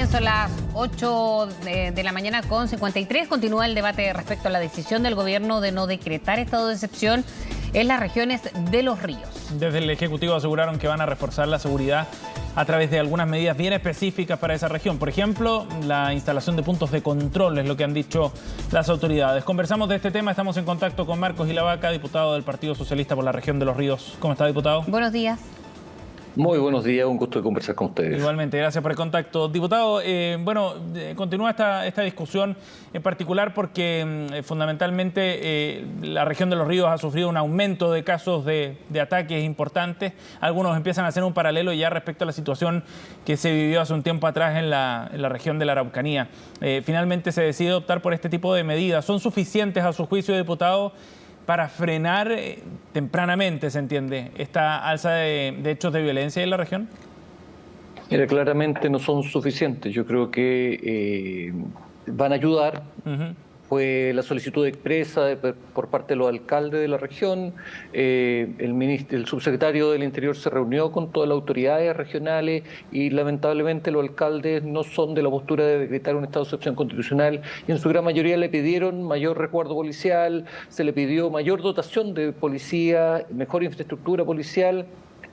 Bien, son las 8 de la mañana con 53. Continúa el debate respecto a la decisión del gobierno de no decretar estado de excepción en las regiones de Los Ríos. Desde el Ejecutivo aseguraron que van a reforzar la seguridad a través de algunas medidas bien específicas para esa región. Por ejemplo, la instalación de puntos de control es lo que han dicho las autoridades. Conversamos de este tema, estamos en contacto con Marcos Ilavaca, diputado del Partido Socialista por la región de Los Ríos. ¿Cómo está, diputado? Buenos días. Muy buenos días, un gusto de conversar con ustedes. Igualmente, gracias por el contacto. Diputado, continúa esta discusión en particular porque fundamentalmente la región de Los Ríos ha sufrido un aumento de casos de ataques importantes. Algunos empiezan a hacer un paralelo ya respecto a la situación que se vivió hace un tiempo atrás en la región de la Araucanía. Finalmente se decide optar por este tipo de medidas. ¿Son suficientes a su juicio, diputado, para frenar tempranamente, se entiende, esta alza de hechos de violencia en la región? Mira, claramente no son suficientes. Yo creo que van a ayudar. Fue la solicitud expresa por parte de los alcaldes de la región. El subsecretario del Interior se reunió con todas las autoridades regionales y lamentablemente los alcaldes no son de la postura de decretar un estado de excepción constitucional y en su gran mayoría le pidieron mayor resguardo policial, se le pidió mayor dotación de policía, mejor infraestructura policial.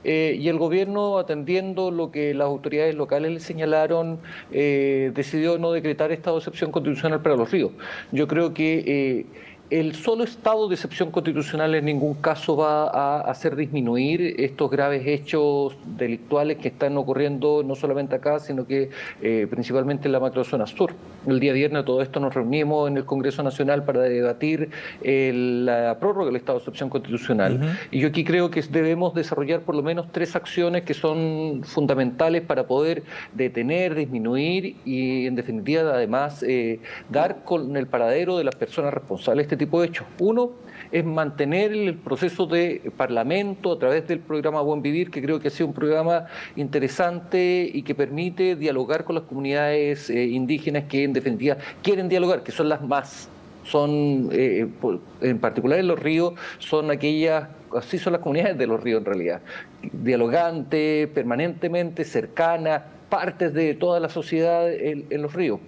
Y el gobierno, atendiendo lo que las autoridades locales le señalaron, decidió no decretar estado de excepción constitucional para Los Ríos. Yo creo que el solo estado de excepción constitucional en ningún caso va a hacer disminuir estos graves hechos delictuales que están ocurriendo no solamente acá, sino que principalmente en la macrozona sur. El día viernes todo esto nos reunimos en el Congreso Nacional para debatir la prórroga del estado de excepción constitucional. Y yo aquí creo que debemos desarrollar por lo menos 3 acciones que son fundamentales para poder detener, disminuir y en definitiva además dar con el paradero de las personas responsables de este tipo de hechos. Uno es mantener el proceso de parlamento a través del programa Buen Vivir, que creo que ha sido un programa interesante y que permite dialogar con las comunidades indígenas que en definitiva quieren dialogar, que son las más. Son, en particular en Los Ríos, son aquellas, así son las comunidades de Los Ríos en realidad, dialogantes, permanentemente cercanas, partes de toda la sociedad en Los Ríos.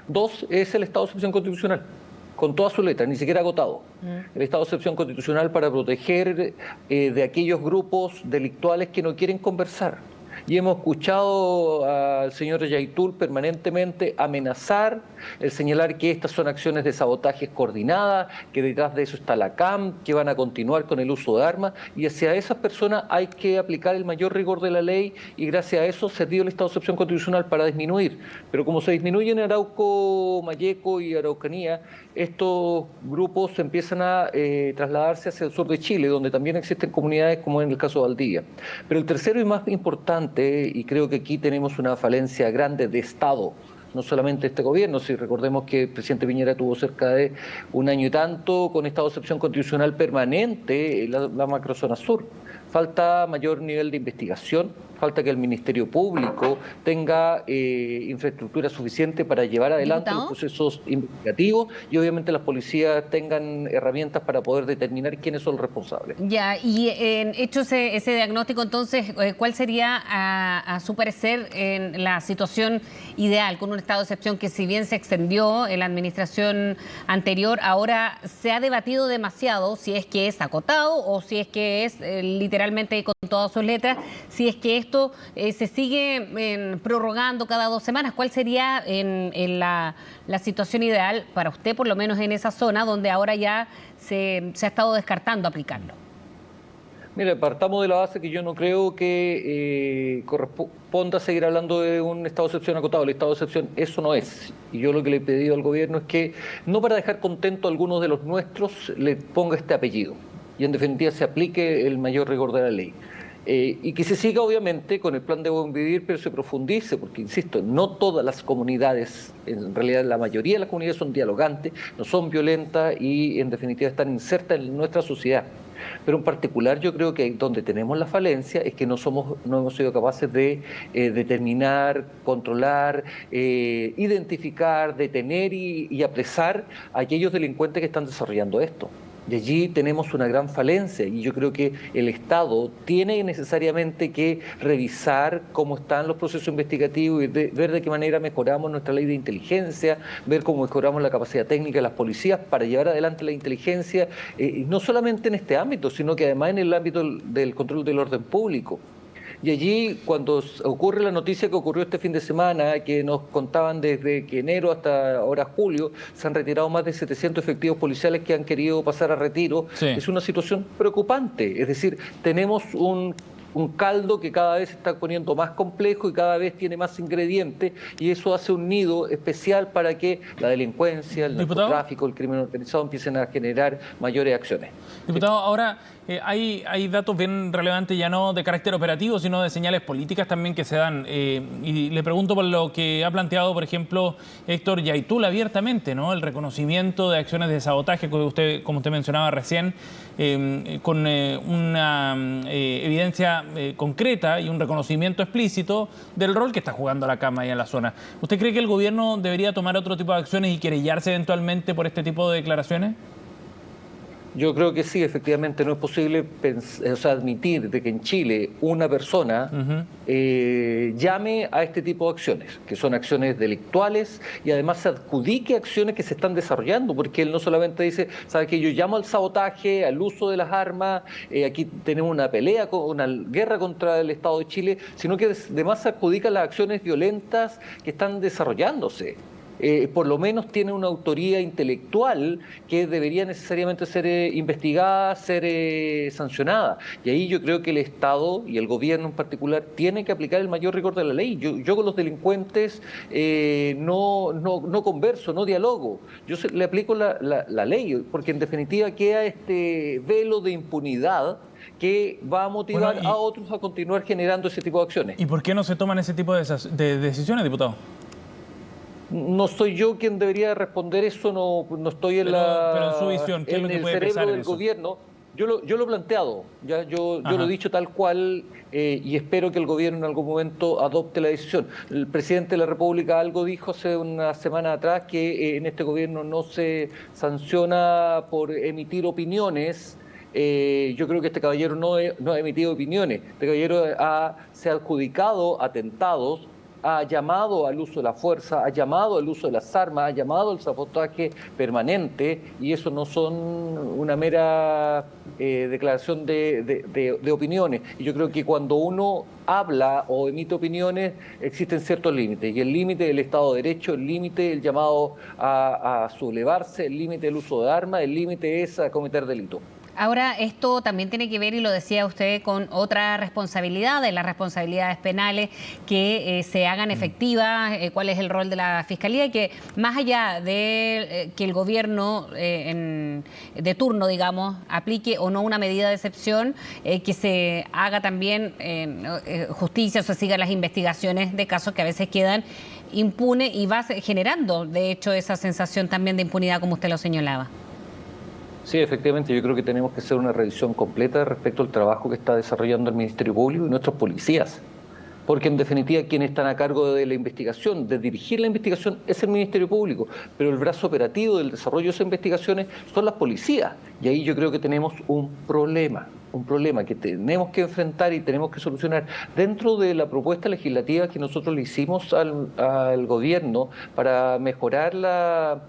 2 es el estado de excepción constitucional, con toda su letra, ni siquiera agotado. El estado de excepción constitucional para proteger de aquellos grupos delictuales que no quieren conversar. Y hemos escuchado al señor Yaitul permanentemente amenazar, el señalar que estas son acciones de sabotajes coordinadas, que detrás de eso está la CAM, que van a continuar con el uso de armas, y hacia esas personas hay que aplicar el mayor rigor de la ley, y gracias a eso se dio el estado de excepción constitucional para disminuir. Pero como se disminuye en Arauco, Malleco y Araucanía, estos grupos empiezan a trasladarse hacia el sur de Chile, donde también existen comunidades como en el caso de Valdivia. Pero el tercero y más importante, y creo que aquí tenemos una falencia grande de Estado, no solamente este gobierno, si recordemos que el presidente Piñera tuvo cerca de 1 año y tanto con estado de excepción constitucional permanente en la macrozona sur. Falta mayor nivel de investigación, falta que el Ministerio Público tenga infraestructura suficiente para llevar adelante los procesos investigativos y obviamente las policías tengan herramientas para poder determinar quiénes son los responsables. Ya, y hecho ese diagnóstico, entonces, ¿cuál sería, a su parecer, en la situación ideal con un estado de excepción que, si bien se extendió en la administración anterior, ahora se ha debatido demasiado si es que es acotado o si es que es literalmente con todas sus letras, si es que esto se sigue prorrogando cada 2 semanas? ¿Cuál sería en la situación ideal para usted, por lo menos en esa zona donde ahora ya se ha estado descartando aplicarlo? Mira, partamos de la base que yo no creo que corresponda seguir hablando de un estado de excepción acotado. El estado de excepción eso no es. Y yo lo que le he pedido al gobierno es que, no para dejar contento a algunos de los nuestros, le ponga este apellido y en definitiva se aplique el mayor rigor de la ley. Y que se siga obviamente con el plan de Buen Vivir, pero se profundice, porque insisto, no todas las comunidades, en realidad la mayoría de las comunidades son dialogantes, no son violentas y en definitiva están insertas en nuestra sociedad. Pero en particular yo creo que donde tenemos la falencia es que no hemos sido capaces de determinar, controlar, identificar, detener y apresar a aquellos delincuentes que están desarrollando esto. Y allí tenemos una gran falencia y yo creo que el Estado tiene necesariamente que revisar cómo están los procesos investigativos y ver de qué manera mejoramos nuestra ley de inteligencia, ver cómo mejoramos la capacidad técnica de las policías para llevar adelante la inteligencia, no solamente en este ámbito, sino que además en el ámbito del control del orden público. Y allí, cuando ocurre la noticia que ocurrió este fin de semana, que nos contaban desde que enero hasta ahora julio, se han retirado más de 700 efectivos policiales que han querido pasar a retiro, Sí. es una situación preocupante. Es decir, tenemos un caldo que cada vez se está poniendo más complejo y cada vez tiene más ingredientes, y eso hace un nido especial para que la delincuencia, el narcotráfico, el crimen organizado empiecen a generar mayores acciones. Diputado, ahora hay datos bien relevantes, ya no de carácter operativo, sino de señales políticas también que se dan. Y le pregunto por lo que ha planteado, por ejemplo, Héctor Yaitula abiertamente, ¿no? El reconocimiento de acciones de sabotaje, como usted mencionaba recién, con una evidencia concreta y un reconocimiento explícito del rol que está jugando la CAM ahí en la zona. ¿Usted cree que el gobierno debería tomar otro tipo de acciones y querellarse eventualmente por este tipo de declaraciones? Yo creo que sí, efectivamente, no es posible admitir de que en Chile una persona llame a este tipo de acciones, que son acciones delictuales, y además se adjudique acciones que se están desarrollando, porque él no solamente dice, ¿sabe qué? Yo llamo al sabotaje, al uso de las armas, aquí tenemos una pelea, una guerra contra el Estado de Chile, sino que además se adjudica las acciones violentas que están desarrollándose. Por lo menos tiene una autoría intelectual que debería necesariamente ser investigada, ser sancionada. Y ahí yo creo que el Estado y el gobierno en particular tienen que aplicar el mayor rigor de la ley. Yo con los delincuentes no converso, no dialogo. Le aplico la ley, porque en definitiva queda este velo de impunidad que va a motivar a otros a continuar generando ese tipo de acciones. ¿Y por qué no se toman ese tipo de decisiones, diputado? No soy yo quien debería responder eso, no estoy pero en su visión, ¿qué es lo que puede pesar en cerebro del eso? gobierno. Yo lo he planteado, yo lo he dicho tal cual, y espero que el gobierno en algún momento adopte la decisión. El presidente de la República algo dijo hace una semana atrás, que en este gobierno no se sanciona por emitir opiniones. Yo creo que este caballero no ha emitido opiniones. Este caballero se ha adjudicado atentados, ha llamado al uso de la fuerza, ha llamado al uso de las armas, ha llamado al sabotaje permanente, y eso no son una mera declaración de opiniones. Y yo creo que cuando uno habla o emite opiniones, existen ciertos límites, y el límite del Estado de Derecho, el límite del llamado a sublevarse, el límite del uso de armas, el límite es a cometer delito. Ahora, esto también tiene que ver, y lo decía usted, con otra responsabilidad, de las responsabilidades penales que se hagan efectivas, cuál es el rol de la Fiscalía, y que más allá de que el gobierno de turno, digamos, aplique o no una medida de excepción, que se haga también justicia, o se sigan las investigaciones de casos que a veces quedan impunes, y va generando, de hecho, esa sensación también de impunidad, como usted lo señalaba. Sí, efectivamente, yo creo que tenemos que hacer una revisión completa respecto al trabajo que está desarrollando el Ministerio Público y nuestros policías. Porque en definitiva quienes están a cargo de la investigación, de dirigir la investigación, es el Ministerio Público, pero el brazo operativo del desarrollo de esas investigaciones son las policías. Y ahí yo creo que tenemos un problema que tenemos que enfrentar y tenemos que solucionar. Dentro de la propuesta legislativa que nosotros le hicimos al gobierno para mejorar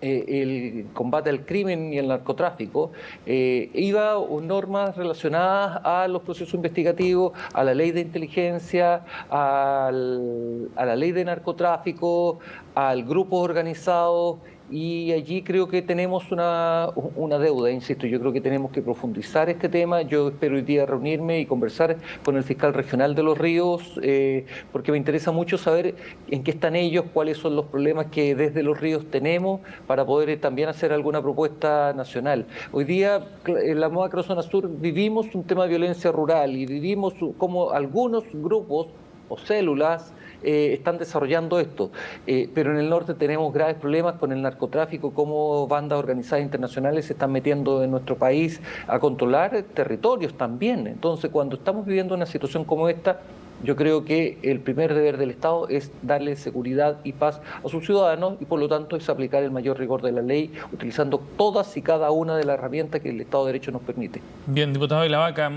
el combate al crimen y al narcotráfico, iba normas relacionadas a los procesos investigativos, a la ley de inteligencia, a la ley de narcotráfico, al grupo organizado, y allí creo que tenemos una deuda, insisto. Yo creo que tenemos que profundizar este tema. Yo espero hoy día reunirme y conversar con el fiscal regional de Los Ríos, porque me interesa mucho saber en qué están ellos, cuáles son los problemas que desde Los Ríos tenemos, para poder también hacer alguna propuesta nacional. Hoy día en la macrozona sur vivimos un tema de violencia rural, y vivimos como algunos grupos o células están desarrollando esto. Pero en el norte tenemos graves problemas con el narcotráfico, cómo bandas organizadas internacionales se están metiendo en nuestro país a controlar territorios también. Entonces, cuando estamos viviendo una situación como esta, yo creo que el primer deber del Estado es darle seguridad y paz a sus ciudadanos y por lo tanto es aplicar el mayor rigor de la ley, utilizando todas y cada una de las herramientas que el Estado de Derecho nos permite. Bien, diputado de la Vaca.